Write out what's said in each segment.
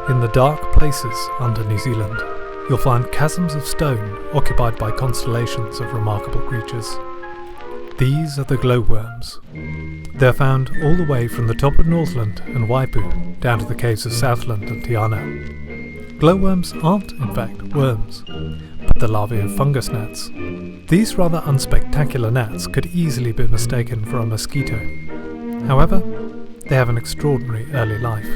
In the dark places under New Zealand, you'll find chasms of stone occupied by constellations of remarkable creatures. These are the glowworms. They're found all the way from the top of Northland and Waipu down to the caves of Southland and Te Anau. Glowworms aren't, in fact, worms, but the larvae of fungus gnats. These rather unspectacular gnats could easily be mistaken for a mosquito. However, they have an extraordinary early life.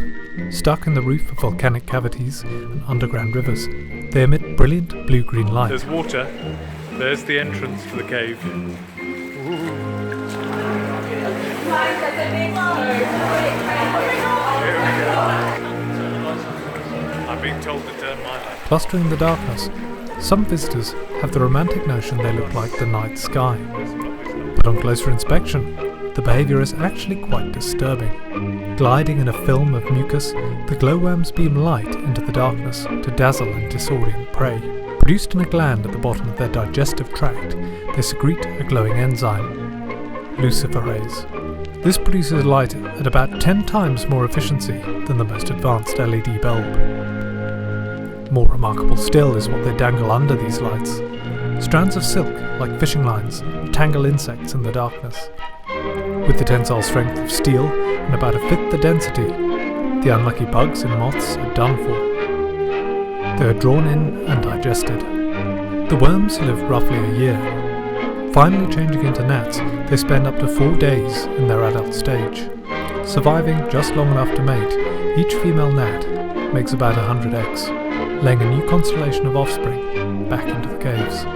Stuck in the roof of volcanic cavities and underground rivers, they emit brilliant blue-green light. There's water. There's the entrance to the cave. I'm being told to turn my light. Clustering in the darkness, some visitors have the romantic notion they look like the night sky. But on closer inspection, the behaviour is actually quite disturbing. Gliding in a film of mucus, the glowworms beam light into the darkness to dazzle and disorient prey. Produced in a gland at the bottom of their digestive tract, they secrete a glowing enzyme, luciferase. This produces light at about 10 times more efficiency than the most advanced LED bulb. More remarkable still is what they dangle under these lights. Strands of silk, like fishing lines, tangle insects in the darkness. With the tensile strength of steel and about a fifth the density, the unlucky bugs and moths are done for. They are drawn in and digested. The worms live roughly a year. Finally changing into gnats, they spend up to 4 days in their adult stage. Surviving just long enough to mate, each female gnat makes about 100 eggs, laying a new constellation of offspring back into the caves.